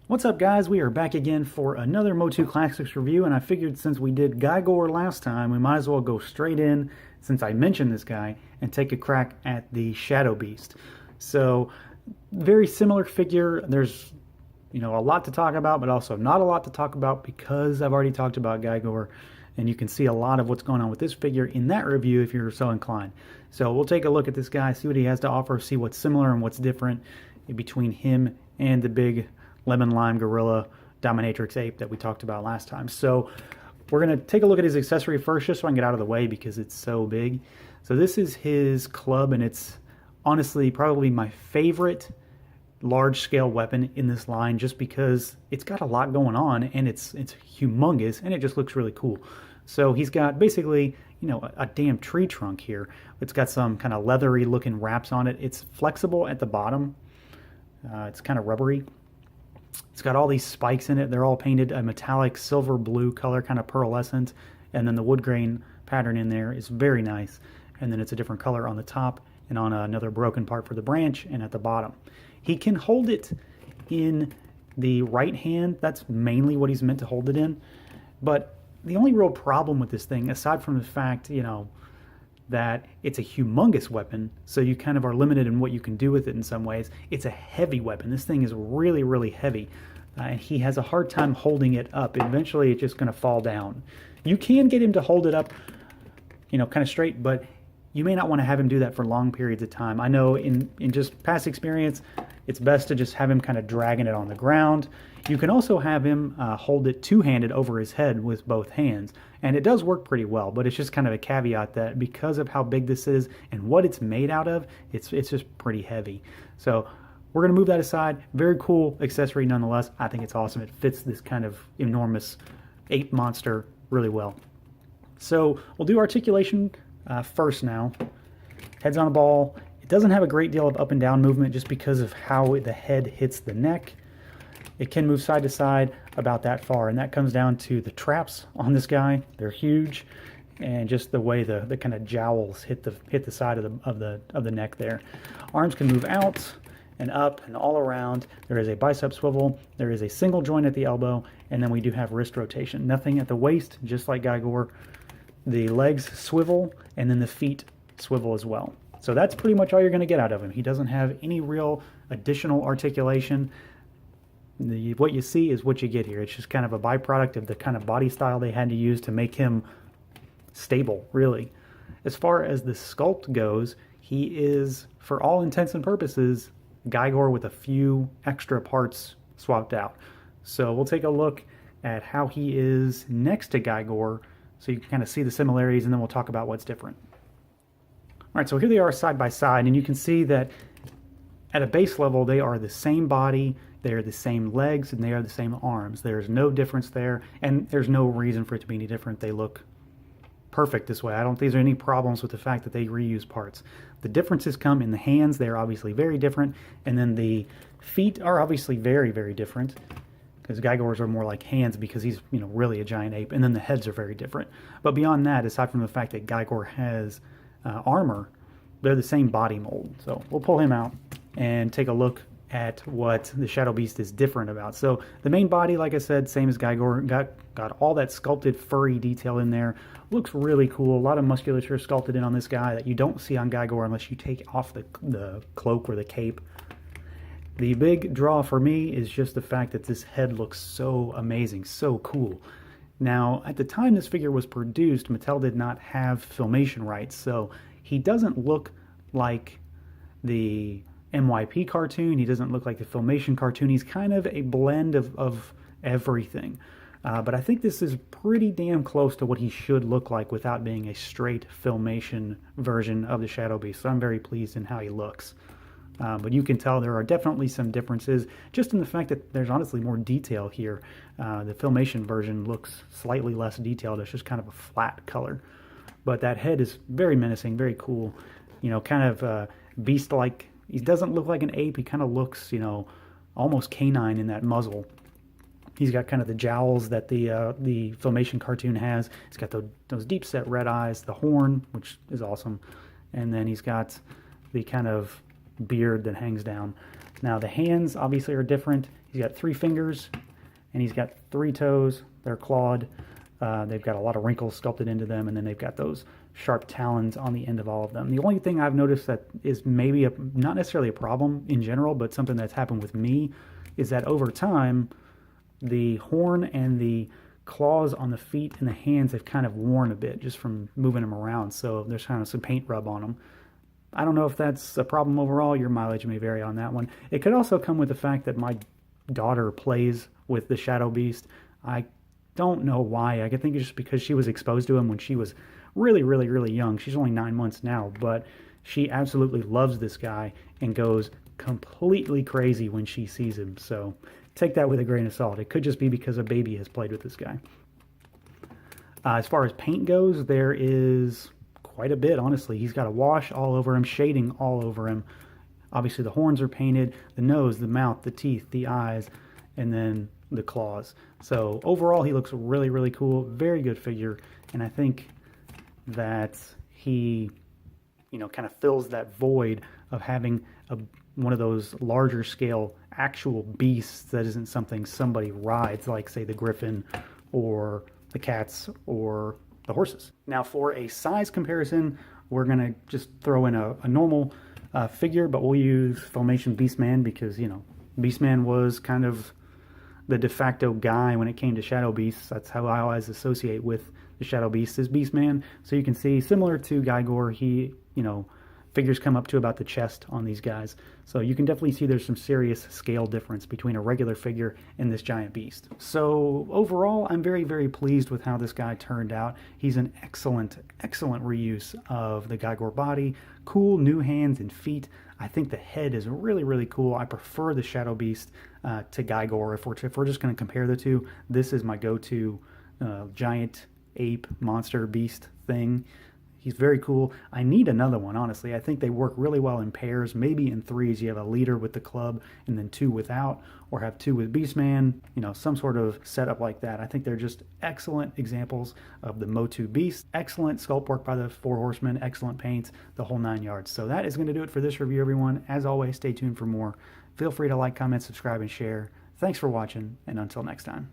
What's up, guys? We are back again for another Motu Classics review, and I figured since we did Gygor last time, we might as well go straight in, since I mentioned this guy, and take a crack at the Shadow Beast. So, very similar figure. There's, a lot to talk about, but also not a lot to talk about because I've already talked about Gygor, and you can see a lot of what's going on with this figure in that review if you're so inclined. So we'll take a look at this guy, see what he has to offer, see what's similar and what's different between him and the big lemon lime gorilla dominatrix ape that we talked about last time. So we're going to take a look at his accessory first, just so I can get out of the way because it's so big. So this is his club, and it's honestly probably my favorite large scale weapon in this line, just because it's got a lot going on and it's humongous and it just looks really cool. So he's got basically, a damn tree trunk here. It's got some kind of leathery looking wraps on it. It's flexible at the bottom. It's kind of rubbery. It's got all these spikes in it. They're all painted a metallic silver blue color, kind of pearlescent. And then the wood grain pattern in there is very nice. And then it's a different color on the top and on another broken part for the branch and at the bottom. He can hold it in the right hand. That's mainly what he's meant to hold it in. But the only real problem with this thing, aside from the fact, that it's a humongous weapon, so you kind of are limited in what you can do with it in some ways. It's a heavy weapon. This thing is really, really heavy, and he has a hard time holding it up. Eventually, it's just going to fall down. You can get him to hold it up, kind of straight, but you may not want to have him do that for long periods of time. I know in just past experience, it's best to just have him kind of dragging it on the ground. You can also have him hold it two-handed over his head with both hands, and it does work pretty well, but it's just kind of a caveat that because of how big this is and what it's made out of, it's just pretty heavy. So we're going to move that aside. Very cool accessory nonetheless. I think it's awesome. It fits this kind of enormous ape monster really well. So we'll do articulation first now. Head's on a ball. It doesn't have a great deal of up and down movement just because of how the head hits the neck. It can move side to side about that far, and that comes down to the traps on this guy. They're huge, and just the way the kind of jowls hit the side of the neck there. Arms can move out and up and all around. There is a bicep swivel. There is a single joint at the elbow, and then we do have wrist rotation. Nothing at the waist, just like Gygor. The legs swivel, and then the feet swivel as well. So that's pretty much all you're going to get out of him. He doesn't have any real additional articulation. What you see is what you get here. It's just kind of a byproduct of the kind of body style they had to use to make him stable, really. As far as the sculpt goes, he is, for all intents and purposes, Gygor with a few extra parts swapped out. So we'll take a look at how he is next to Gygor, so you can kind of see the similarities, and then we'll talk about what's different. All right, so here they are side by side, and you can see that at a base level, they are the same body, they are the same legs, and they are the same arms. There's no difference there, and there's no reason for it to be any different. They look perfect this way. I don't think there's any problems with the fact that they reuse parts. The differences come in the hands. They're obviously very different, and then the feet are obviously very, very different, because Gygor's are more like hands because he's, really a giant ape, and then the heads are very different. But beyond that, aside from the fact that Gygor has armor, they're the same body mold. So we'll pull him out and take a look at what the Shadow Beast is different about. So the main body, like I said, same as Gygor, got all that sculpted furry detail in there. Looks really cool. A lot of musculature sculpted in on this guy that you don't see on Gygor unless you take off the cloak or the cape. The big draw for me is just the fact that this head looks so amazing, so cool. Now, at the time this figure was produced, Mattel did not have filmation rights, so he doesn't look like the MYP cartoon. He doesn't look like the filmation cartoon. He's kind of a blend of everything. But I think this is pretty damn close to what he should look like without being a straight filmation version of the Shadow Beast. So I'm very pleased in how he looks. But you can tell there are definitely some differences just in the fact that there's honestly more detail here. The filmation version looks slightly less detailed. It's just kind of a flat color. But that head is very menacing, very cool. Kind of beast-like. He doesn't look like an ape. He kind of looks, almost canine in that muzzle. He's got kind of the jowls that the filmation cartoon has. He's got those deep-set red eyes, the horn, which is awesome. And then he's got the kind of beard that hangs down. Now the hands obviously are different. He's got 3 fingers, and he's got 3 toes. They're clawed. They've got a lot of wrinkles sculpted into them, and then they've got those sharp talons on the end of all of them. The only thing I've noticed that is maybe not necessarily a problem in general, but something that's happened with me, is that over time, the horn and the claws on the feet and the hands have kind of worn a bit just from moving them around, so there's kind of some paint rub on them. I don't know if that's a problem overall. Your mileage may vary on that one. It could also come with the fact that my daughter plays with the Shadow Beast. I don't know why. I think it's just because she was exposed to him when she was really, really, really young. She's only 9 months now, but she absolutely loves this guy and goes completely crazy when she sees him. So take that with a grain of salt. It could just be because a baby has played with this guy. As far as paint goes, there is quite a bit, honestly. He's got a wash all over him, shading all over him. Obviously the horns are painted, the nose, the mouth, the teeth, the eyes, and then the claws. So overall he looks really, really cool. Very good figure, and I think that he, kind of fills that void of having one of those larger scale actual beasts that isn't something somebody rides, like say the griffin or the cats or the horses. Now for a size comparison, we're gonna just throw in a normal figure, but we'll use Filmation Beastman because Beastman was kind of the de facto guy when it came to Shadow Beasts. That's how I always associate with the Shadow Beast, is Beastman. So you can see, similar to Gygor, he, figures come up to about the chest on these guys. So you can definitely see there's some serious scale difference between a regular figure and this giant beast. So overall, I'm very, very pleased with how this guy turned out. He's an excellent, excellent reuse of the Gygor body. Cool new hands and feet. I think the head is really, really cool. I prefer the Shadow Beast to Gygor. If we're just going to compare the two, this is my go-to giant ape monster beast thing. He's very cool. I need another one, honestly. I think they work really well in pairs, maybe in threes. You have a leader with the club and then 2 without, or have 2 with Beastman, some sort of setup like that. I think they're just excellent examples of the Motu Beast. Excellent sculpt work by the 4 horsemen, excellent paints, the whole 9 yards. So that is going to do it for this review, everyone. As always, stay tuned for more. Feel free to like, comment, subscribe, and share. Thanks for watching, and until next time.